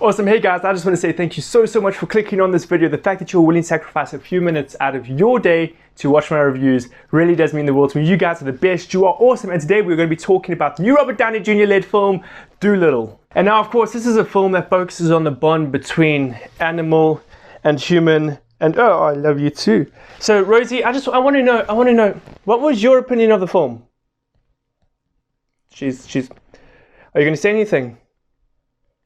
Awesome. Hey guys, I just want to say thank you so much for clicking on this video. The fact that you're willing to sacrifice a few minutes out of your day to watch my reviews really does mean the world to me. You guys are the best. You are awesome. And today we're going to be talking about the new Robert Downey Jr. led film, Dolittle. And now, of course, this is a film that focuses on the bond between animal and human. And oh, I love you too. So Rosie, I want to know, what was your opinion of the film? Are you going to say anything?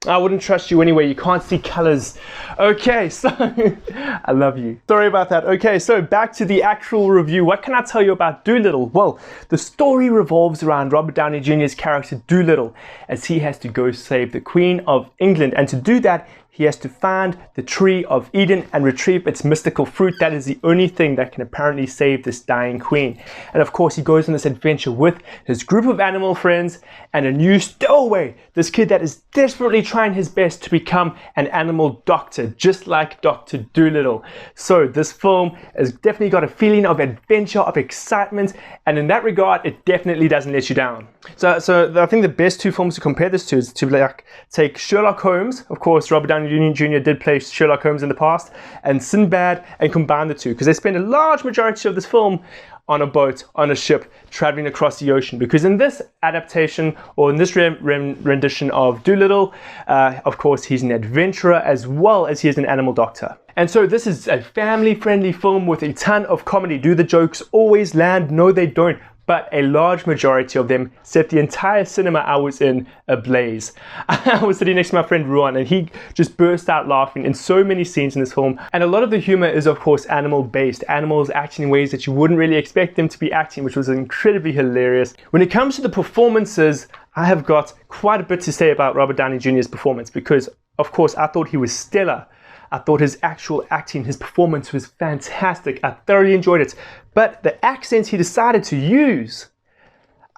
I wouldn't trust you anyway, you can't see colors. Okay, so, I love you. Sorry about that. Okay, so back to the actual review. What can I tell you about Dolittle? Well, the story revolves around Robert Downey Jr.'s character Dolittle, as he has to go save the Queen of England. And to do that, he has to find the Tree of Eden and retrieve its mystical fruit. That is the only thing that can apparently save this dying queen. And of course, he goes on this adventure with his group of animal friends and a new stowaway, this kid that is desperately trying his best to become an animal doctor, just like Dr. Dolittle. So this film has definitely got a feeling of adventure, of excitement, and in that regard, it definitely doesn't let you down. So I think the best two films to compare this to is to like take Sherlock Holmes, of course, Robert Downey Jr. did play Sherlock Holmes in the past, and Sinbad, and combine the two, because they spend a large majority of this film on a boat, on a ship, traveling across the ocean. Because in this adaptation, or in this rendition of Dolittle, of course, he's an adventurer as well as he is an animal doctor. And so this is a family-friendly film with a ton of comedy. Do the jokes always land? No, they don't. But a large majority of them set the entire cinema I was in ablaze. I was sitting next to my friend Ruan, and he just burst out laughing in so many scenes in this film. And a lot of the humor is, of course, animal-based. Animals acting in ways that you wouldn't really expect them to be acting, which was incredibly hilarious. When it comes to the performances, I have got quite a bit to say about Robert Downey Jr.'s performance, because, of course, I thought he was stellar. I thought his actual acting, his performance was fantastic. I thoroughly enjoyed it. But the accents he decided to use,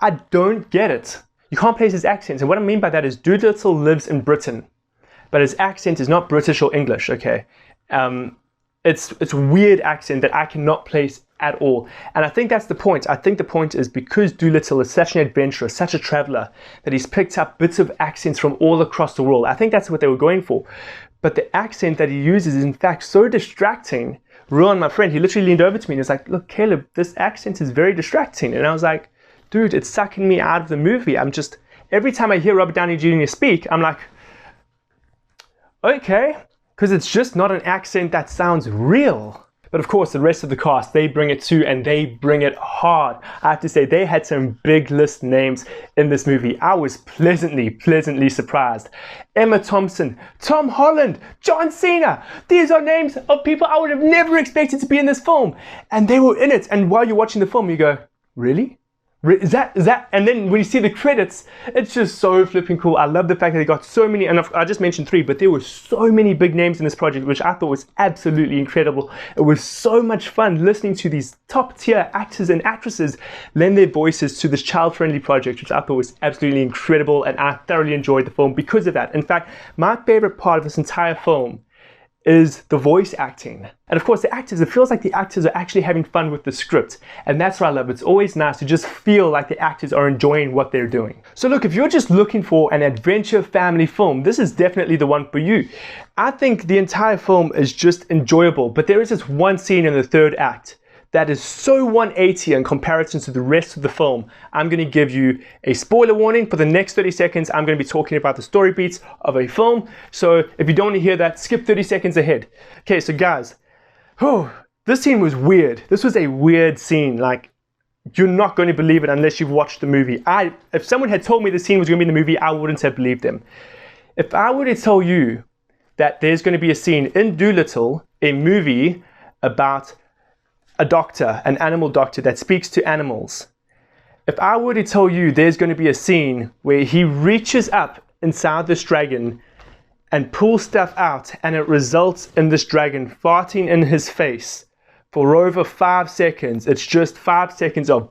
I don't get it. You can't place his accents. And what I mean by that is Dolittle lives in Britain, but his accent is not British or English, okay? It's a weird accent that I cannot place at all. And I think that's the point. I think the point is because Dolittle is such an adventurer, such a traveler, that he's picked up bits of accents from all across the world. I think that's what they were going for. But the accent that he uses is in fact so distracting. Ruan, my friend, he literally leaned over to me and was like, look, Caleb, this accent is very distracting. And I was like, dude, it's sucking me out of the movie. Every time I hear Robert Downey Jr. speak, I'm like, okay, because it's just not an accent that sounds real. But of course, the rest of the cast, they bring it too, and they bring it hard. I have to say, they had some big list names in this movie. I was pleasantly surprised. Emma Thompson, Tom Holland, John Cena. These are names of people I would have never expected to be in this film. And they were in it. And while you're watching the film, you go, really? Is that? And then when you see the credits, it's just so flipping cool. I love the fact that they got so many, and I just mentioned 3, but there were so many big names in this project, which I thought was absolutely incredible. It was so much fun listening to these top tier actors and actresses lend their voices to this child-friendly project, which I thought was absolutely incredible, and I thoroughly enjoyed the film because of that. In fact, my favorite part of this entire film is the voice acting. And of course the actors, it feels like the actors are actually having fun with the script. And that's what I love. It's always nice to just feel like the actors are enjoying what they're doing. So look, if you're just looking for an adventure family film, this is definitely the one for you. I think the entire film is just enjoyable, but there is this one scene in the third act that is so 180 in comparison to the rest of the film. I'm going to give you a spoiler warning. For the next 30 seconds, I'm going to be talking about the story beats of a film. So if you don't want to hear that, skip 30 seconds ahead. Okay, so guys, this scene was weird. This was a weird scene. Like, you're not going to believe it unless you've watched the movie. If someone had told me the scene was going to be in the movie, I wouldn't have believed them. If I were to tell you that there's going to be a scene in Dolittle, a movie about a doctor, an animal doctor that speaks to animals. If I were to tell you there's going to be a scene where he reaches up inside this dragon and pulls stuff out, and it results in this dragon farting in his face for over 5 seconds, it's just 5 seconds of...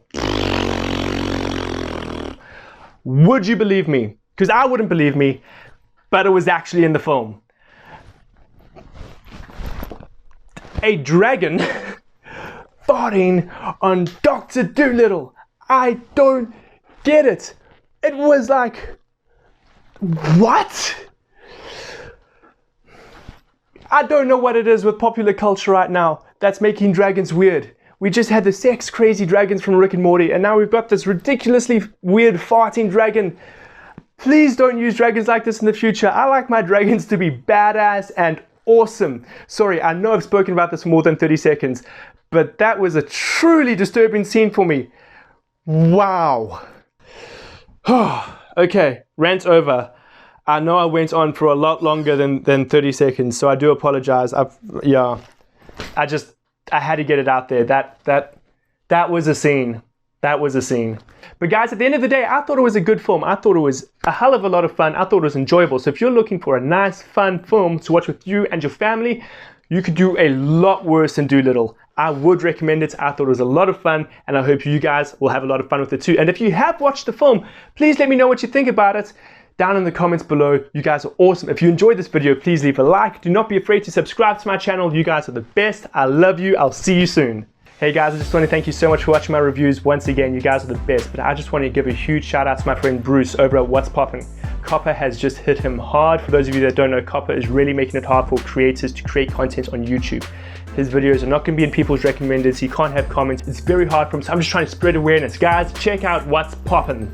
Would you believe me? Because I wouldn't believe me, but it was actually in the film. A dragon farting on Dr. Dolittle. I don't get it. It was like, what? I don't know what it is with popular culture right now that's making dragons weird. We just had the sex crazy dragons from Rick and Morty, and now we've got this ridiculously weird farting dragon. Please don't use dragons like this in the future. I like my dragons to be badass and awesome. Sorry, I know I've spoken about this for more than 30 seconds, but that was a truly disturbing scene for me. Wow. Okay, rant over. I know I went on for a lot longer than 30 seconds, so I do apologize. I had to get it out there. That was a scene. That was a scene. But guys, at the end of the day, I thought it was a good film. I thought it was a hell of a lot of fun. I thought it was enjoyable. So if you're looking for a nice, fun film to watch with you and your family, you could do a lot worse than Dolittle. I would recommend it. I thought it was a lot of fun, and I hope you guys will have a lot of fun with it too. And if you have watched the film, please let me know what you think about it down in the comments below. You guys are awesome. If you enjoyed this video, please leave a like. Do not be afraid to subscribe to my channel. You guys are the best. I love you. I'll see you soon. Hey guys, I just want to thank you so much for watching my reviews. Once again, you guys are the best, but I just want to give a huge shout out to my friend Bruce over at What's Poppin'. Copper has just hit him hard. For those of you that don't know, Copper is really making it hard for creators to create content on YouTube. His videos are not going to be in people's recommendeds. He can't have comments. It's very hard for him, so I'm just trying to spread awareness. Guys, check out What's Poppin'.